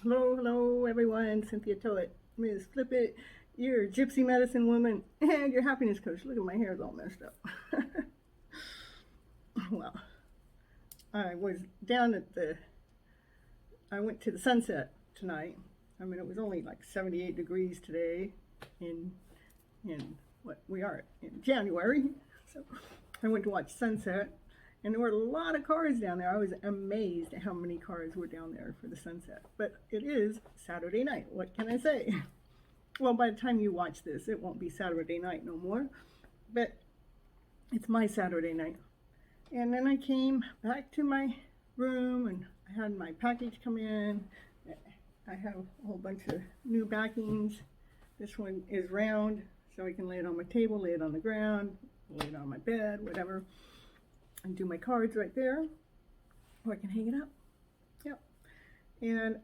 Hello, hello, everyone. Cynthia Toet, Ms. Flip It, your gypsy medicine woman, and your happiness coach. Look at my hair's all messed up. Well, I was down at I went to the sunset tonight. I mean, it was only like 78 degrees today in what we are in January. So I went to watch sunset. And there were a lot of cars down there. I was amazed at how many cars were down there for the sunset. But it is Saturday night. What can I say? Well, by the time you watch this, it won't be Saturday night no more. But it's my Saturday night. And then I came back to my room and I had my package come in. I have a whole bunch of new backings. This one is round, so I can lay it on my table, lay it on the ground, lay it on my bed, whatever. And do my cards right there, or I can hang it up. Yep. And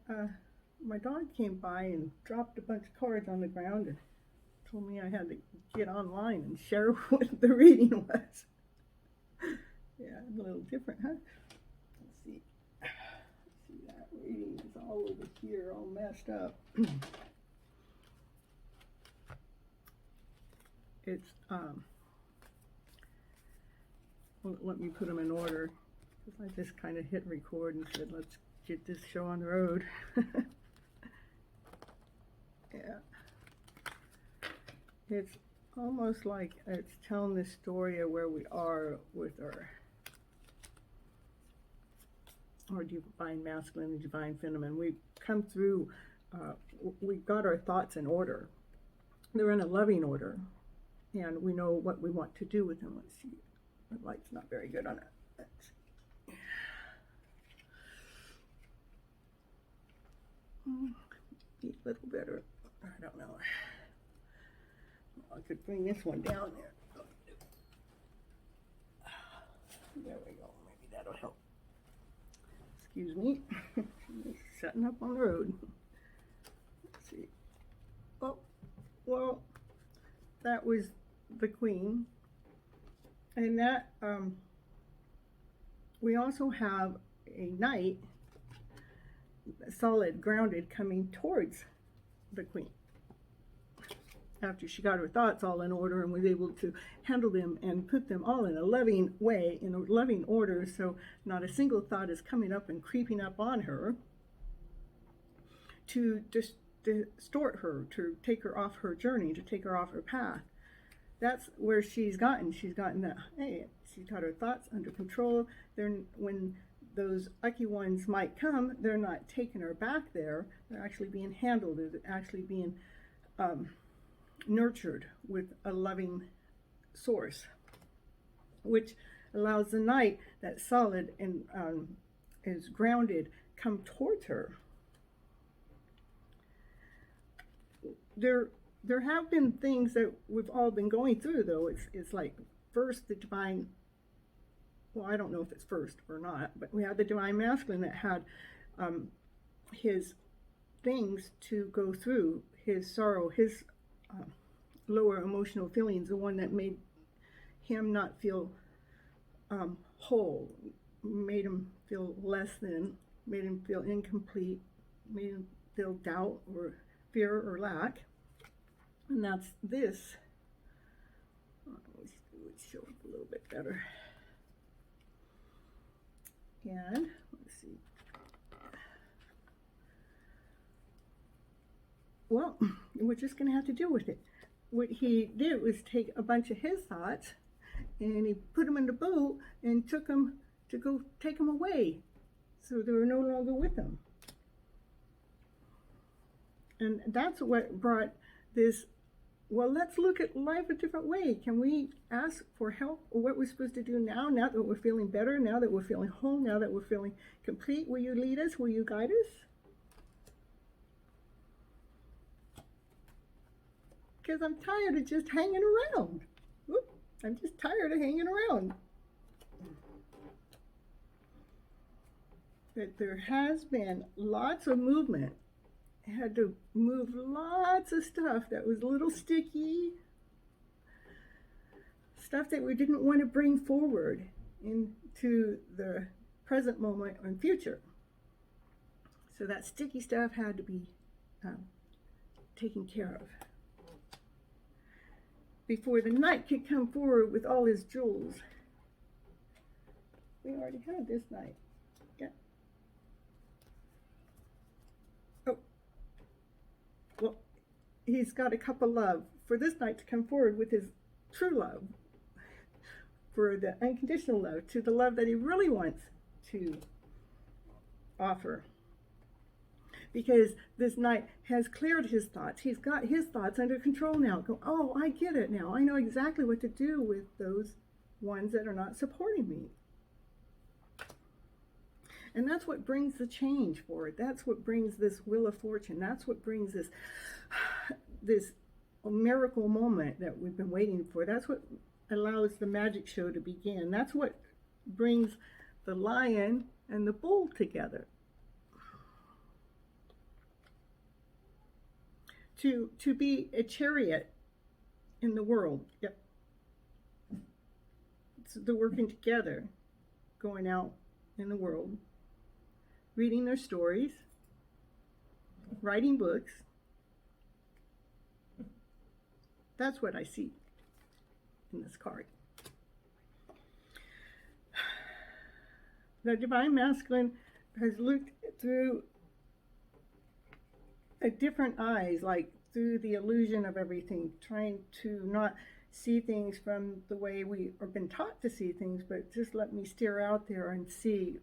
my dog came by and dropped a bunch of cards on the ground and told me I had to get online and share what the reading was. Yeah, a little different, huh? Let's see. See, that reading is all over here, all messed up. It's let me put them in order, because I just kind of hit record and said, let's get this show on the road. Yeah. It's almost like it's telling the story of where we are with our divine masculine and divine feminine. We've come through, we got our thoughts in order. They're in a loving order, and we know what we want to do with them. Let's see. The light's not very good on it. Be a little better. I don't know. I could bring this one down there. There we go. Maybe that'll help. Excuse me. Setting up on the road. Let's see. Oh, well, that was the Queen. And that, we also have a knight, solid, grounded, coming towards the Queen. After she got her thoughts all in order and was able to handle them and put them all in a loving way, in a loving order, so not a single thought is coming up and creeping up on her to just distort her, to take her off her journey, to take her off her path. That's where she's gotten that, hey, she's got her thoughts under control. When those lucky ones might come, they're not taking her back there. They're actually being handled. They're actually being nurtured with a loving source, which allows the knight that's solid and is grounded come towards her. There have been things that we've all been going through, though. It's like, first the divine, well, I don't know if it's first or not, but we had the divine masculine that had his things to go through, his sorrow, his lower emotional feelings, the one that made him not feel whole, made him feel less than, made him feel incomplete, made him feel doubt or fear or lack. And that's this. Let's show it a little bit better. And let's see. Well, we're just going to have to deal with it. What he did was take a bunch of his thoughts and he put them in the boat and took them to go take them away. So they were no longer with him. And that's what brought this. Well, let's look at life a different way. Can we ask for help or what we're supposed to do now that we're feeling better, now that we're feeling whole, now that we're feeling complete? Will you lead us? Will you guide us? Because I'm tired of just hanging around. Whoop, I'm just tired of hanging around. But there has been lots of movement. Had to move lots of stuff that was a little sticky, stuff that we didn't want to bring forward into the present moment and future. So that sticky stuff had to be taken care of before the knight could come forward with all his jewels. We already had this knight. Yeah. Oh. Well, he's got a cup of love for this knight to come forward with his true love, for the unconditional love, to the love that he really wants to offer. Because this knight has cleared his thoughts. He's got his thoughts under control now. Go, oh, I get it now. I know exactly what to do with those ones that are not supporting me. And that's what brings the change forward. That's what brings this Wheel of Fortune. That's what brings this miracle moment that we've been waiting for. That's what allows the magic show to begin. That's what brings the lion and the bull together. To be a chariot in the world. Yep. So they're working together, going out in the world, reading their stories, writing books. That's what I see in this card. The Divine Masculine has looked through a different eyes, like through the illusion of everything, trying to not see things from the way we have been taught to see things, but just let me steer out there and see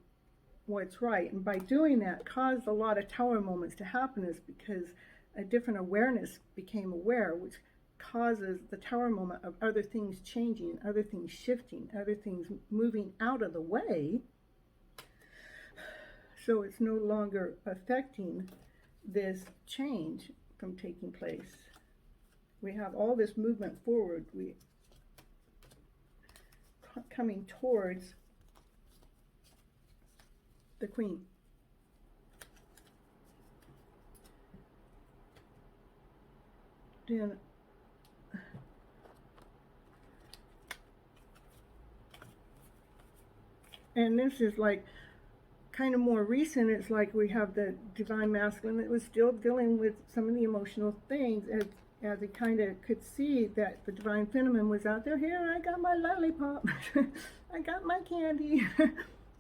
what's right. And by doing that, caused a lot of tower moments to happen, is because a different awareness became aware, which causes the tower moment of other things changing, other things shifting, other things moving out of the way, so it's no longer affecting this change from taking place. We have all this movement forward, we coming towards the Queen. Then and this is like kind of more recent. It's like we have the Divine Masculine that was still dealing with some of the emotional things, as it kind of could see that the Divine Feminine was out there. Here, I got my lollipop. I got my candy.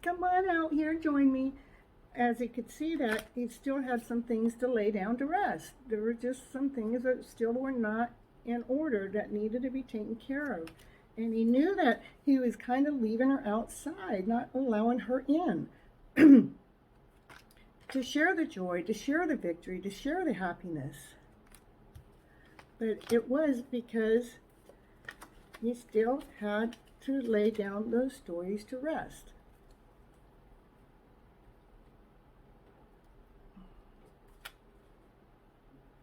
Come on out here, join me. As he could see that, he still had some things to lay down to rest. There were just some things that still were not in order, that needed to be taken care of. And he knew that he was kind of leaving her outside, not allowing her in. To share the joy, to share the victory, to share the happiness. But it was because he still had to lay down those stories to rest.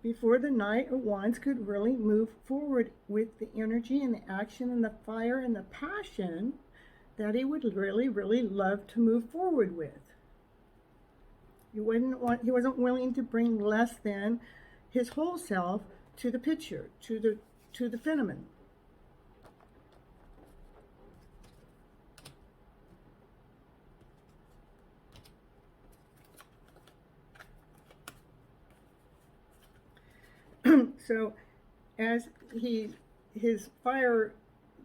Before the Knight of Wands could really move forward with the energy and the action and the fire and the passion that he would really, really love to move forward with. He wasn't willing to bring less than his whole self to the picture, to the feminine. So as his fire,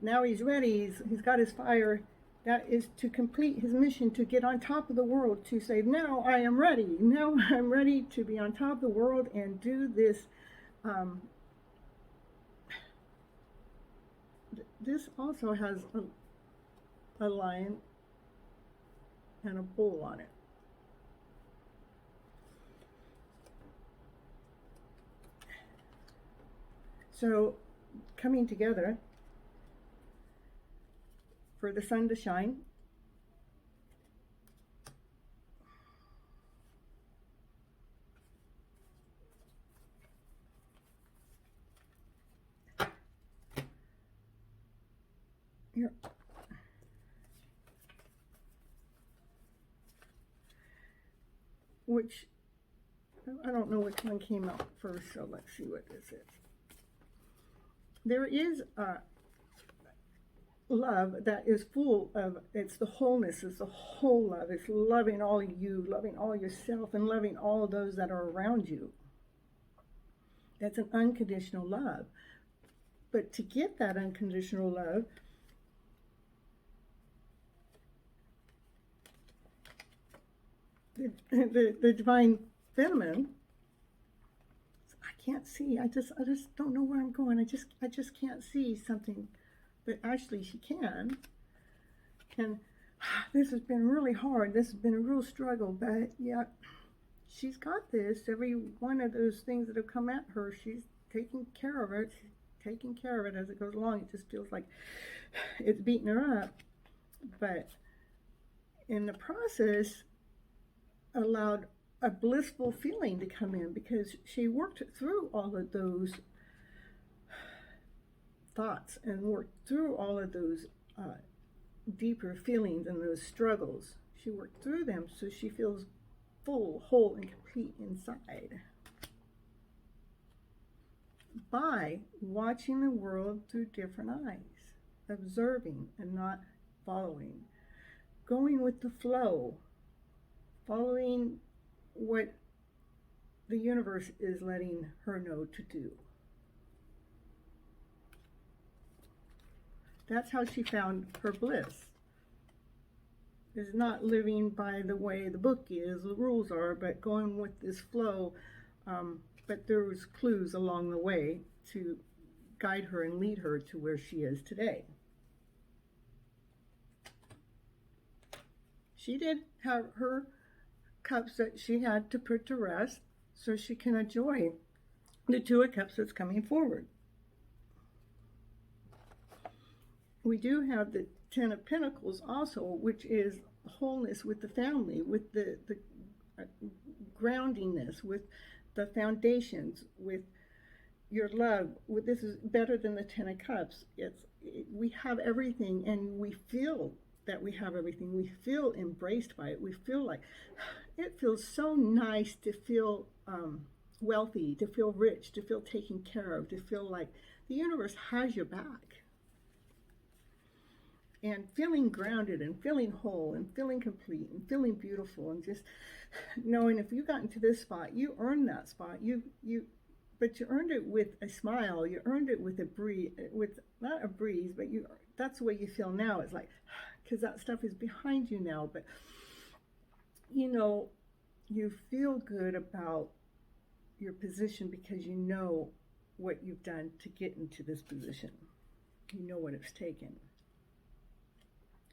now he's ready, he's got his fire, that is to complete his mission, to get on top of the world, to say, now I am ready. Now I'm ready to be on top of the world and do this. This also has a lion and a bull on it. So, coming together for the sun to shine. Here. Which, I don't know which one came out first, so let's see what this is. There is love that is full of, it's the wholeness, it's the whole love. It's loving all you, loving all yourself, and loving all those that are around you. That's an unconditional love. But to get that unconditional love, the divine feminine, I can't see. I just don't know where I'm going. I just can't see something, but actually she can. And this has been really hard. This has been a real struggle, but yeah, she's got this. Every one of those things that have come at her, she's taking care of it. Taking care of it as it goes along. It just feels like it's beating her up, but in the process allowed a blissful feeling to come in, because she worked through all of those thoughts and worked through all of those deeper feelings and those struggles. She worked through them, so she feels full, whole, and complete inside, by watching the world through different eyes, observing and not following, going with the flow, following what the universe is letting her know to do. That's how she found her bliss. Is not living by the way the book is, the rules are, but going with this flow. But there was clues along the way to guide her and lead her to where she is today. She did have her cups that she had to put to rest so she can enjoy the Two of Cups that's coming forward. We do have the Ten of Pentacles also, which is wholeness with the family, with the groundingness, with the foundations, with your love. This is better than the Ten of Cups. We have everything, and we feel that we have everything. We feel embraced by it. We feel like it feels so nice to feel wealthy, to feel rich, to feel taken care of, to feel like the universe has your back. And feeling grounded and feeling whole and feeling complete and feeling beautiful, and just knowing if you got into this spot, you earned that spot. But you earned it with a smile. You earned it with a breeze, with not a breeze, but that's the way you feel now. It's like, because that stuff is behind you now. But you feel good about your position because you know what you've done to get into this position. You know what it's taken.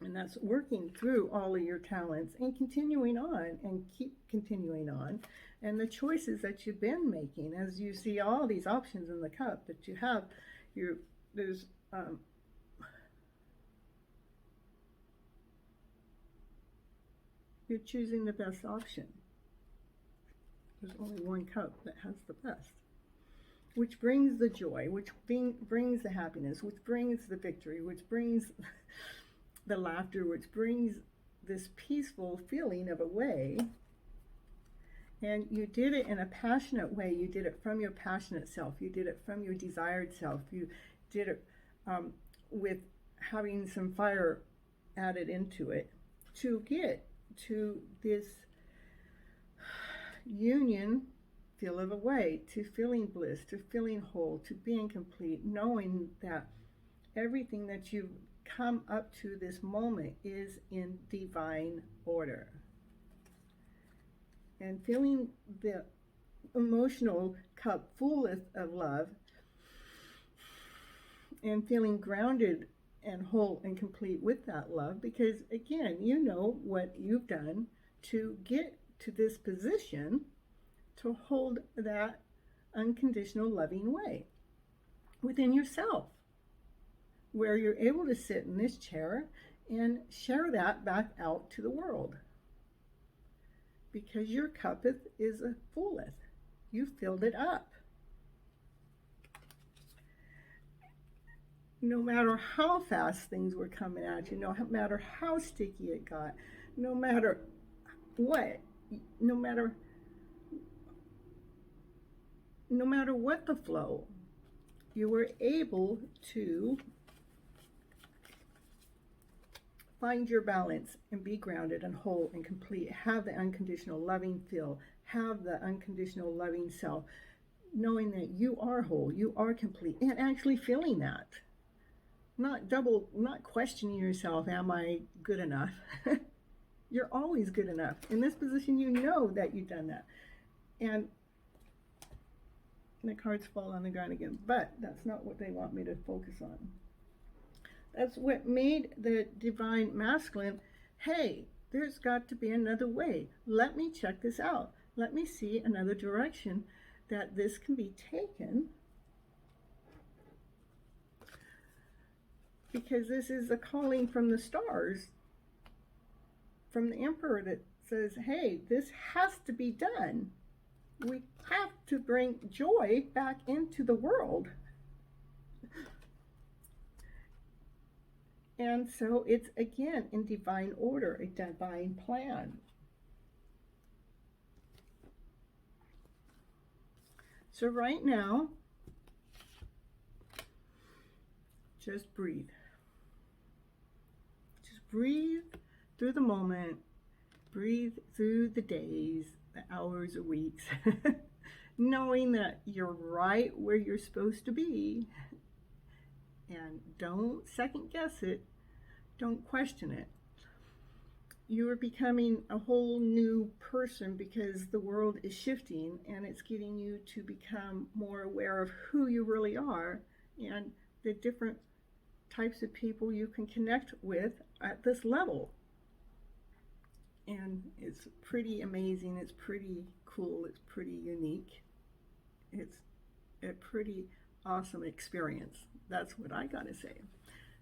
And that's working through all of your talents and continuing on and keep continuing on. And the choices that you've been making, as you see all these options in the cup that you have, you're choosing the best option. There's only one cup that has the best, which brings the joy, which brings the happiness, which brings the victory, which brings the laughter, which brings this peaceful feeling of a way. And you did it in a passionate way. You did it from your passionate self. You did it from your desired self. You did it with having some fire added into it to get to this union feel of a way, to feeling bliss, to feeling whole, to being complete, knowing that everything that you've come up to this moment is in divine order. And feeling the emotional cup full of love, and feeling grounded and whole and complete with that love, because again, you know what you've done to get to this position, to hold that unconditional loving way within yourself, where you're able to sit in this chair and share that back out to the world. Because your cup is a fulleth. You filled it up. No matter how fast things were coming at you, no matter how sticky it got, no matter what, no matter what the flow, you were able to Find your balance and be grounded and whole and complete. Have the unconditional loving feel. Have the unconditional loving self. Knowing that you are whole, you are complete, and actually feeling that. Not questioning yourself, am I good enough? You're always good enough. In this position, you know that you've done that. And the cards fall on the ground again, but that's not what they want me to focus on. That's what made the divine masculine, hey, there's got to be another way. Let me check this out. Let me see another direction that this can be taken. Because this is a calling from the stars, from the Emperor, that says, hey, this has to be done. We have to bring joy back into the world. And so it's, again, in divine order, a divine plan. So right now, just breathe. Just breathe through the moment. Breathe through the days, the hours, or weeks. Knowing that you're right where you're supposed to be. And don't second guess it. Don't question it. You are becoming a whole new person because the world is shifting, and it's getting you to become more aware of who you really are and the different types of people you can connect with at this level. And it's pretty amazing. It's pretty cool. It's pretty unique. It's a pretty awesome experience. That's what I gotta say.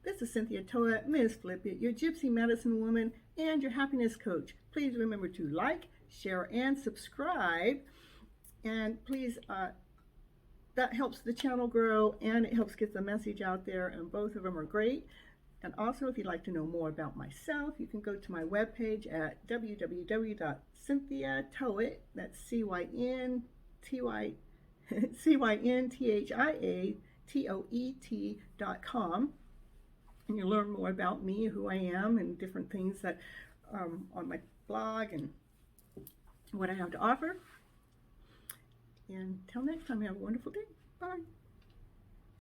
This is Cynthia Toet, Ms. Flip It, your Gypsy medicine woman and your happiness coach. Please remember to like, share, and subscribe. And please, that helps the channel grow and it helps get the message out there, and both of them are great. And also, if you'd like to know more about myself, you can go to my webpage at www.CynthiaToet, that's CynthiaToet.com, and you'll learn more about me, who I am, and different things that on my blog and what I have to offer. And until next time, have a wonderful day. Bye.